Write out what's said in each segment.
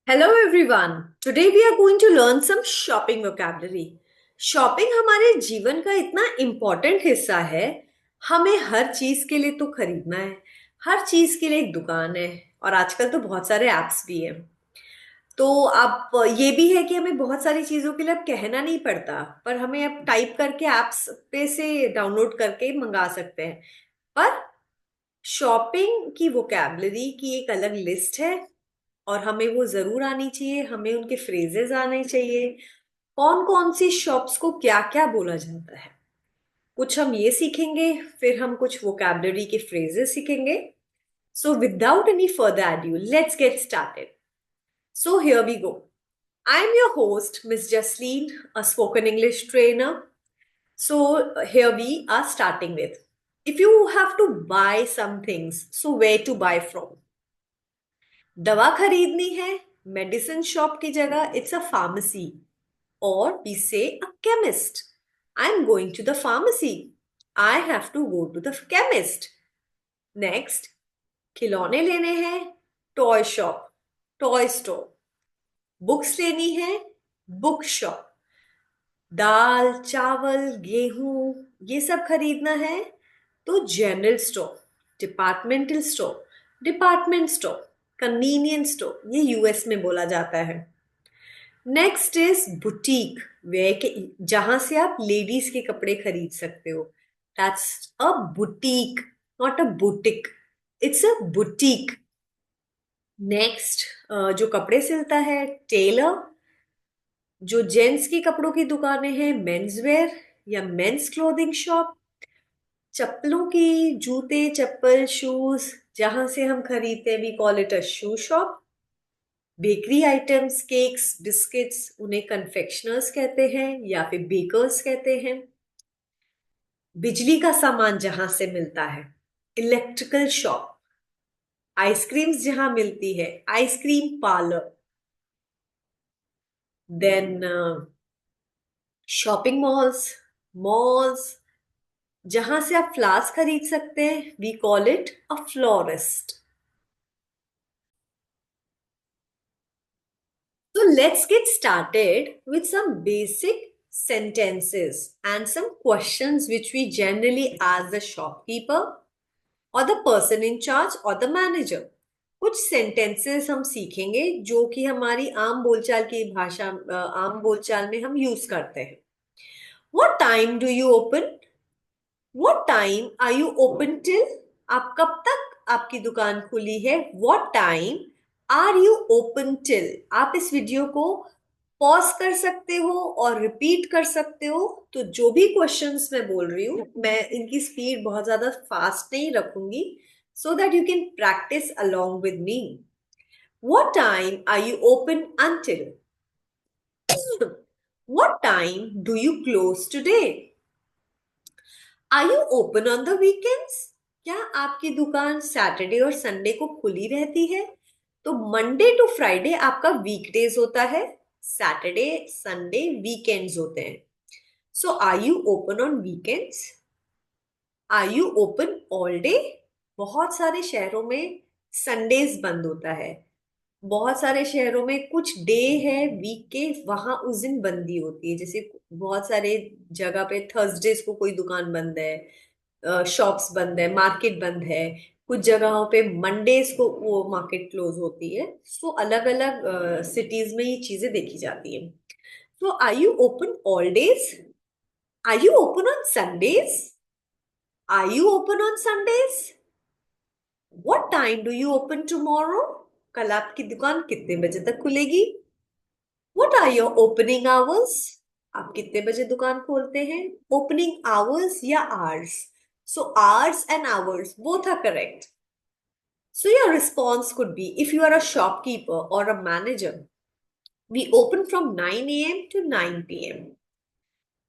Hello everyone. Today we are going to learn some shopping vocabulary. Shopping हमारे जीवन का इतना इम्पोर्टेंट हिस्सा है। हमें हर चीज के लिए तो खरीदना है। हर चीज के लिए एक दुकान है। और आजकल तो बहुत सारे एप्स भी हैं। तो आप ये भी है कि हमें बहुत सारी चीजों के लिए अब कहना नहीं पड़ता, पर हमें अब टाइप करके एप्स पे से डाउनलोड करके मंगा सकते हैं। पर शॉपिंग की वोकैबुलरी की एक अलग लिस्ट है। और हमें वो जरूर आनी चाहिए, हमें उनके फ्रेजेस आने चाहिए। कौन कौन सी शॉप्स को क्या क्या बोला जाता है, कुछ हम ये सीखेंगे। फिर हम कुछ वोकैबुलरी के फ्रेजेस सीखेंगे। So without any further adieu let's get started. So here we go. I am your host Miss Jasleen, a spoken English trainer. So here we are starting with, if you have to buy some things, so where to buy from? दवा खरीदनी है, medicine shop की जगह it's a pharmacy, और we say a chemist. I am going to the pharmacy. I have to go to the chemist. Next, खिलौने लेने हैं, toy shop, toy store. Books लेनी है, बुक शॉप. दाल चावल गेहूं ये सब खरीदना है तो general store, departmental store, department store, convenience store, ये यूएस में बोला जाता है. नेक्स्ट इज बुटीक, वे के जहां से आप लेडीज के कपड़े खरीद सकते हो. That's a boutique, not a boutique. It's a boutique. Next, जो कपड़े सिलता है, टेलर. जो जेंट्स की कपड़ों की दुकानें हैं, मेंस वेयर या मेंस क्लोथिंग शॉप. चप्पलों की, जूते चप्पल शूज जहां से हम खरीदते हैं, we call it a shoe shop. Bakery items, cakes biscuits, उन्हें कन्फेक्शनर्स कहते हैं या फिर बेकर्स कहते हैं. बिजली का सामान जहां से मिलता है, इलेक्ट्रिकल शॉप. आइसक्रीम्स जहां मिलती है, ice cream parlour. Then shopping malls, malls जहां से आप फ्लावर्स खरीद सकते हैं, we call it a florist. So let's get started with some basic sentences and some questions which we generally ask the shopkeeper or the person in charge or the manager. कुछ sentences हम सीखेंगे जो कि हमारी आम बोलचाल की भाषा, आम बोलचाल में हम यूज करते हैं. What time do you open? What time are you open till? आप कब तक आपकी दुकान खुली है? What time are you open till? आप इस वीडियो को पॉज कर सकते हो और रिपीट कर सकते हो. तो जो भी क्वेश्चंस मैं बोल रही हूँ, मैं इनकी स्पीड बहुत ज्यादा फास्ट नहीं रखूंगी, so that you can practice along with me. What time are you open until? What time do you close today? Are you open on the weekends? क्या आपकी दुकान सैटरडे और संडे को खुली रहती है? तो मंडे टू फ्राइडे आपका वीकडेज होता है, सैटरडे संडे वीकेंड्स होते हैं. So are you open on weekends? Are you open all day? बहुत सारे शहरों में संडेज बंद होता है. बहुत सारे शहरों में कुछ डे है वीक के, वहां उस दिन बंदी होती है. जैसे बहुत सारे जगह पे थर्सडेज को कोई दुकान बंद है, शॉप्स बंद है, मार्केट बंद है. कुछ जगहों पे मंडेज को वो मार्केट क्लोज होती है. सो अलग अलग सिटीज में ये चीजें देखी जाती है. So are you open all days? Are you open on Sundays? Are you open on Sundays? What time do you open tomorrow? कल आपकी दुकान कितने बजे तक खुलेगी? What are your opening hours? आप कितने बजे दुकान खोलते हैं? ओपनिंग आवर्स या hours? So hours and hours both are correct. So your response could be, if you are a shopkeeper or a manager, we open from 9 a.m. to 9 p.m.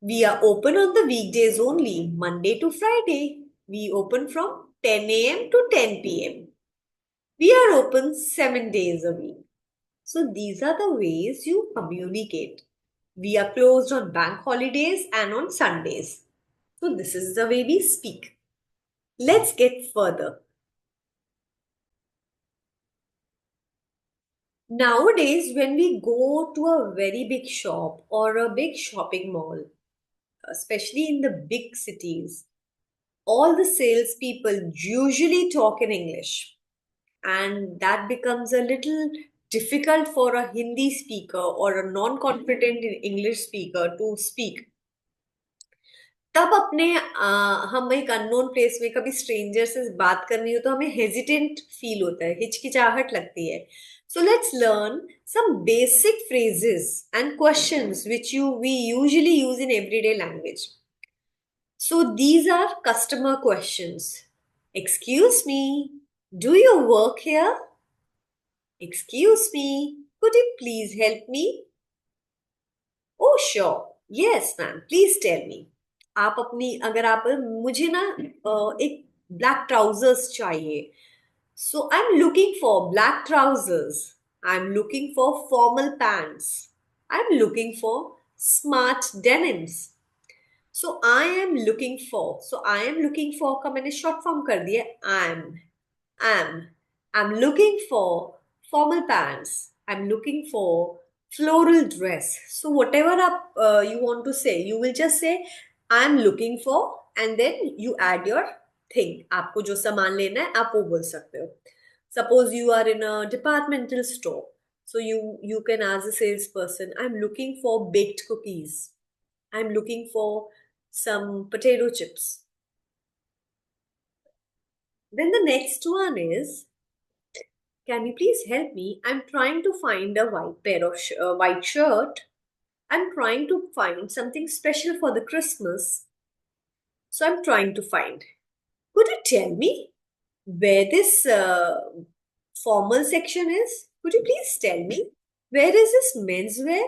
We are open on the weekdays only, Monday to Friday. We open from 10 a.m. to 10 p.m. We are open 7 days a week. So these are the ways you communicate. We are closed on bank holidays and on Sundays. So this is the way we speak. Let's get further. Nowadays, when we go to a very big shop or a big shopping mall, especially in the big cities, all the salespeople usually talk in English, and that becomes a little difficult for a Hindi speaker or a non-confident English speaker to speak. तब हम एक unknown place में कभी stranger से बात करनी हो तो हमें हेजिटेंट फील होता है, हिचकिचाहट लगती है. So let's learn some basic phrases and questions which you we usually use in everyday language. So these are customer questions. Excuse me, do you work here? Excuse me, could you please help me? Oh sure, yes ma'am, please tell me. आप अपनी अगर आप मुझे ना एक black trousers चाहिए. So I am looking for black trousers. I am looking for formal pants. I am looking for smart denims. So I am looking for का मैंने शॉर्ट फॉर्म कर दिया. am. I'm looking for formal pants. I'm looking for floral dress. So whatever you want to say, you will just say I'm looking for, and then you add your thing. आपको जो सामान लेना है आप वो बोल सकते हो. Suppose you are in a departmental store. So you can ask the salesperson, I'm looking for baked cookies. I'm looking for some potato chips. Then the next one is, can you please help me? I'm trying to find a white shirt. I'm trying to find something special for the Christmas. So I'm trying to find. Could you tell me where this formal section is? Could you please tell me where is this menswear?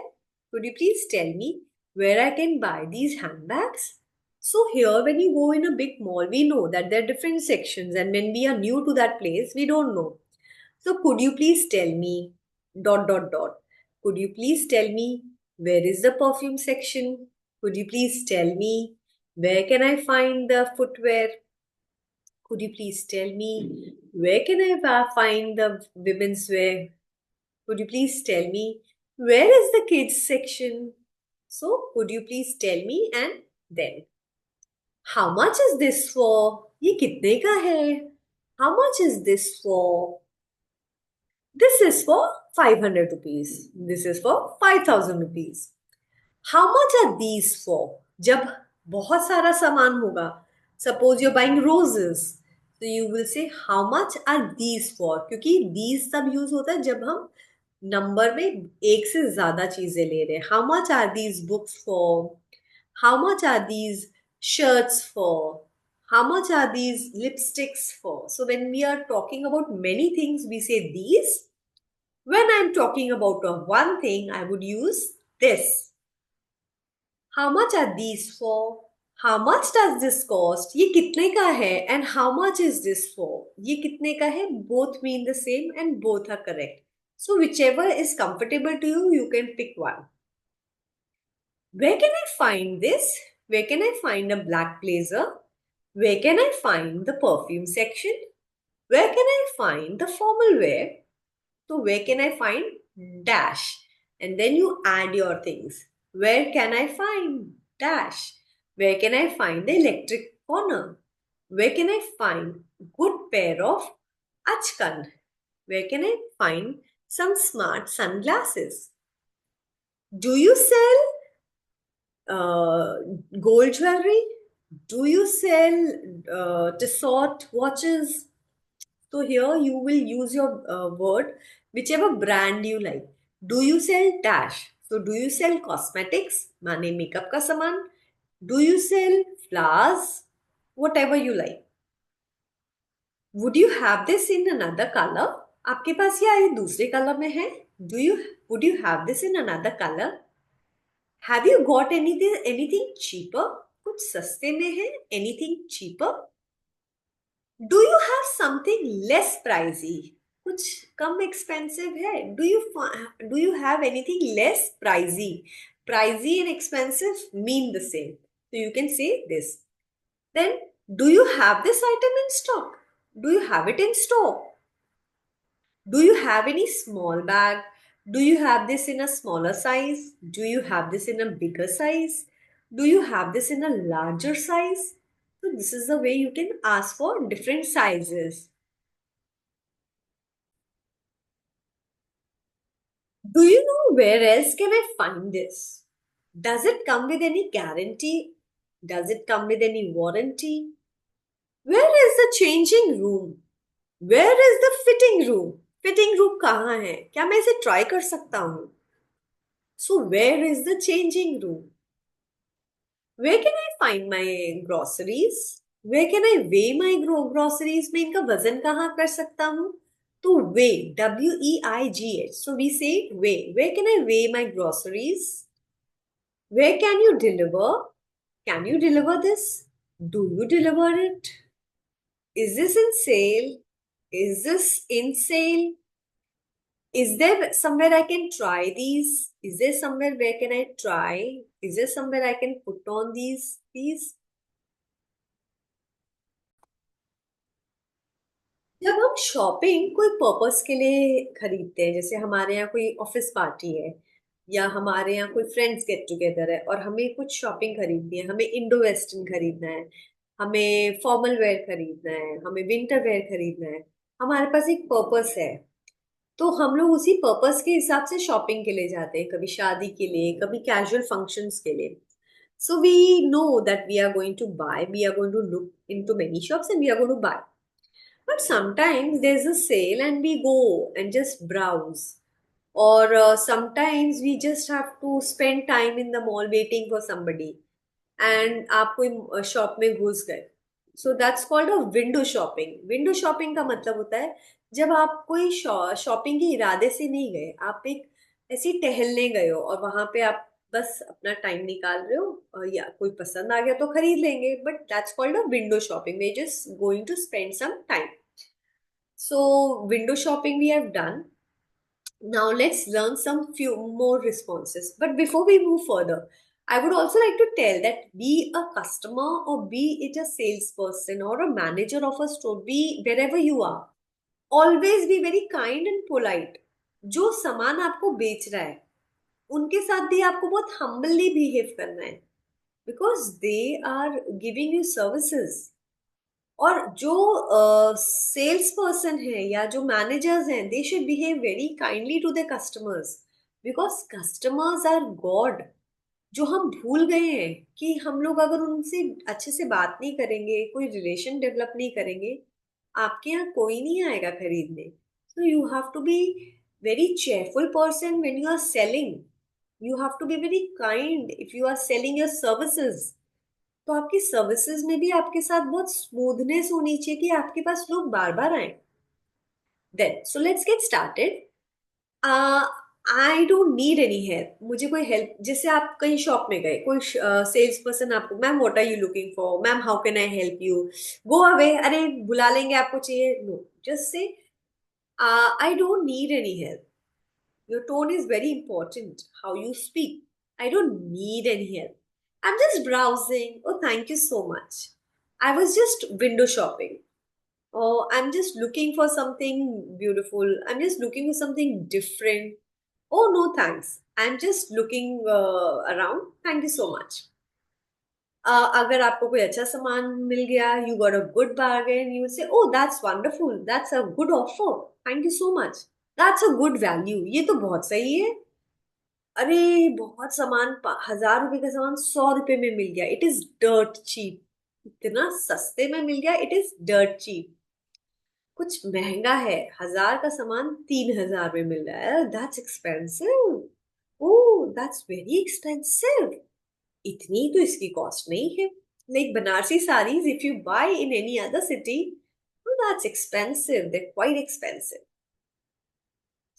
Could you please tell me where I can buy these handbags? So here, when you go in a big mall, we know that there are different sections, and when we are new to that place, we don't know. So could you please tell me dot dot dot. Could you please tell me where is the perfume section? Could you please tell me where can I find the footwear? Could you please tell me where can I find the women's wear? Could you please tell me where is the kids section? So could you please tell me, and then how much is this for? ये कितने का है? How much is this for? This is for 500 rupees. This is for 5,000 rupees. How much are these for? जब बहुत सारा सामान होगा, suppose you're buying roses, so you will say how much are these for? क्योंकि these तब use होता है जब हम नंबर में एक से ज्यादा चीजें ले रहे हैं. How much are these books for? How much are these shirts for? How much are these lipsticks for? So when we are talking about many things, we say these. When I'm talking about one thing, I would use this. How much are these for? How much does this cost? ये कितने का है? And how much is this for? ये कितने का है? Both mean the same and both are correct. So whichever is comfortable to you, you can pick one. Where can I find this? Where can I find a black blazer? Where can I find the perfume section? Where can I find the formal wear? So where can I find dash? And then you add your things. Where can I find dash? Where can I find the electric corner? Where can I find good pair of achkan? Where can I find some smart sunglasses? Do you sell uh, gold jewelry? Do you sell Tissot watches? So here you will use your word, whichever brand you like. Do you sell dash? So do you sell cosmetics? माने makeup का सामान. Do you sell flowers? Whatever you like. Would you have this in another color? आपके पास ये दूसरे colour में है? Would you have this in another color? Have you got anything cheaper? कुछ सस्ते में है? Anything cheaper? Do you have something less pricey? कुछ कम expensive है? Do you have anything less pricey? Pricey and expensive mean the same. So you can say this. Then, do you have this item in stock? Do you have it in stock? Do you have any small bag? Do you have this in a smaller size? Do you have this in a bigger size? Do you have this in a larger size? So this is the way you can ask for different sizes. Do you know where else can I find this? Does it come with any guarantee? Does it come with any warranty? Where is the changing room? Where is the fitting room? Fitting room कहाँ है? क्या मैं इसे try कर सकता हूँ? So where is the changing room? Where can I find my groceries? Where can I weigh my groceries? मैं इनका वजन कहाँ कर सकता हूँ? तो weigh, weigh. So we say weigh. Where can I weigh my groceries? Where can you deliver? Can you deliver this? Do you deliver it? Is this in sale? Is this in sale? Is there somewhere I can try these? Is there somewhere where can I try? Is there somewhere I can put on these? जब हम shopping कोई purpose के लिए खरीदते हैं, जैसे हमारे यहाँ कोई ऑफिस पार्टी है या हमारे यहाँ कोई फ्रेंड्स गेट टुगेदर है और हमें कुछ शॉपिंग खरीदनी है, हमें इंडो वेस्टर्न खरीदना है, हमें फॉर्मल वेयर खरीदना है, हमें विंटर वेयर खरीदना है, हमारे पास एक पर्पस है, तो हम लोग उसी पर्पस के हिसाब से शॉपिंग के लिए जाते हैं, कभी शादी के लिए, कभी कैजुअल फंक्शंस के लिए. So we know that we are going to buy, we are going to look into many shops and we are going to buy. But sometimes there's a sale and we go and just browse. Or sometimes we just have to spend time in the mall waiting for somebody. And आप कोई shop में घुस गए. So that's called a window shopping. Window shopping का मतलब होता है जब आप कोई शॉपिंग के इरादे से नहीं गए, आप एक ऐसी टहलने गए हो और वहां पे आप बस अपना टाइम निकाल रहे हो, या कोई पसंद आ गया तो खरीद लेंगे, but that's called a window shopping. वे just going to spend some time. So window shopping we have done. Now let's learn some few more responses. But before we move further, I would also like to tell that be a customer or be it a salesperson or a manager of a store, be wherever you are, always be very kind and polite. जो सामान आपको बेच रहा है उनके साथ भी आपको बहुत humbly behave करना है, because they are giving you services. और जो सेल्स पर्सन है या जो मैनेजर्स हैं, they should behave very kindly to the customers, because customers are god. जो हम भूल गए हैं कि हम लोग अगर उनसे अच्छे से बात नहीं करेंगे, कोई रिलेशन डेवलप नहीं करेंगे, आपके यहाँ कोई नहीं आएगा खरीदने. So you have to be very cheerful person when you are selling. You have to be very kind if you are selling your services. तो आपकी सर्विसेज में भी आपके साथ बहुत स्मूथनेस होनी चाहिए कि आपके पास लोग बार बार आए. Then so let's get started. I don't need any help. मुझे कोई हेल्प, जैसे आप कहीं शॉप में गए, कोई सेल्स पर्सन आपको, ma'am what are you looking for, ma'am how can I help you, go away, अरे बुला लेंगे आपको चाहिए, no, just say I don't need any help. Your tone is very important. How you speak. I don't need any help. I'm just browsing. Oh, thank you so much. I was just window shopping. Oh, I'm just looking for something beautiful. I'm just looking for something different. Oh, no, thanks. I'm just looking around. Thank you so much. अगर आपको कोई अच्छा सामान मिल गया, you got a good bargain, you would say, oh, that's wonderful. That's a good offer. Thank you so much. That's a good value. ये तो बहुत सही है. अरे बहुत सामान, 1000 रुपए का सामान 100 रुपए में मिल गया. It is dirt cheap. इतना सस्ते में मिल गया. It is dirt cheap. कुछ महंगा है, 1000 का सामान 3000 में मिल रहा है. That's expensive. Oh, that's very expensive. इतनी तो इसकी कॉस्ट नहीं है. Like Banarasi saris, if you buy in any other city, that's expensive. They quite expensive.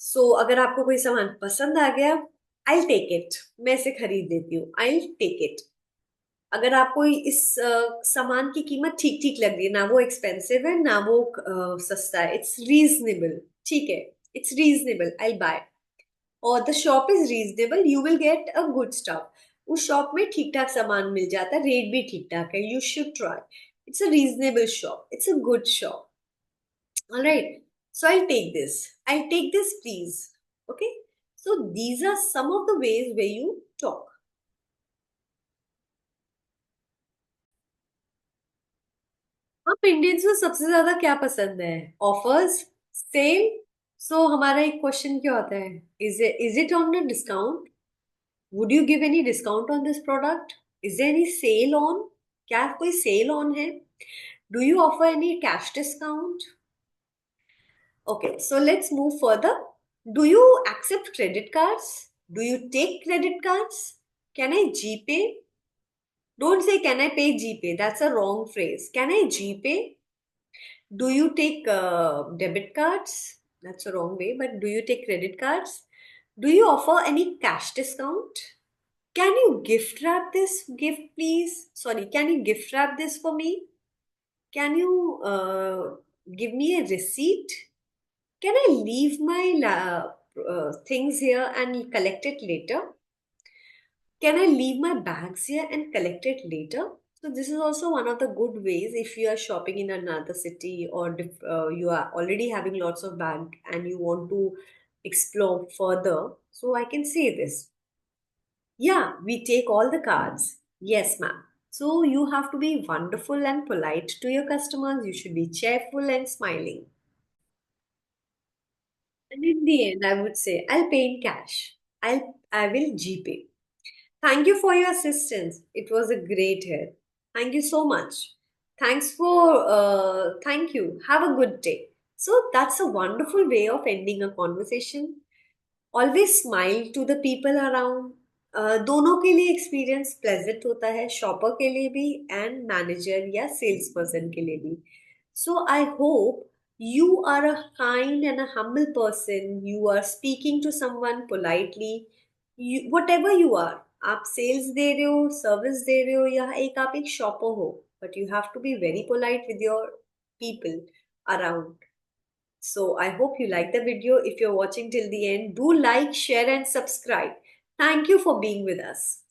सो अगर आपको कोई सामान पसंद आ गया, आई टेक इट. मैं इसे खरीद लेती हूँ. I take it. अगर आपको इस सामान की कीमत ठीक ठीक लग रही है, ना वो एक्सपेंसिव है ना वो सस्ता है, इट्स रीजनेबल, ठीक है, इट्स रीजनेबल, आई बाय. और the shop is reasonable, you will get a good stuff. उस शॉप में ठीक ठाक सामान मिल जाता है, रेट भी ठीक ठाक है. You should try. It's a reasonable shop, it's a good shop. Alright. So I'll take this, please. Okay. So these are some of the ways where you talk. आप इंडियंस को सबसे ज्यादा क्या पसंद है? Offers, cell. सो हमारा एक question क्या होता है? Is it on the discount? Would you give any discount on this product? Is there any sale on? क्या कोई सेल ऑन है? Do you offer any cash discount? Okay, so let's move further. Do you accept credit cards? Do you take credit cards? Can I GPay? Don't say can I pay GPay. That's a wrong phrase. Can I GPay? Do you take debit cards? That's a wrong way, but do you take credit cards? Do you offer any cash discount? Can you gift wrap this gift, please? Sorry, can you gift wrap this for me? Can you give me a receipt? Can I leave my things here and collect it later? Can I leave my bags here and collect it later? So this is also one of the good ways if you are shopping in another city or you are already having lots of bag and you want to explore further. So I can say this. Yeah, we take all the cards. Yes, ma'am. So you have to be wonderful and polite to your customers. You should be cheerful and smiling. And in the end, I would say I'll pay in cash. I will GPay. Thank you for your assistance. It was a great help. Thank you so much. Thank you. Have a good day. So that's a wonderful way of ending a conversation. Always smile to the people around. दोनों के लिए experience pleasant होता है, shopper के लिए भी and manager या sales person के लिए भी. So I hope you are a kind and a humble person. You are speaking to someone politely. Whatever you are, आप सेल्स दे रहे हो, सर्विस दे रहे हो, या आप एक शॉपर हो, but you have to be very polite with your people around. So I hope you like the video. If you're watching till the end, do like, share, and subscribe. Thank you for being with us.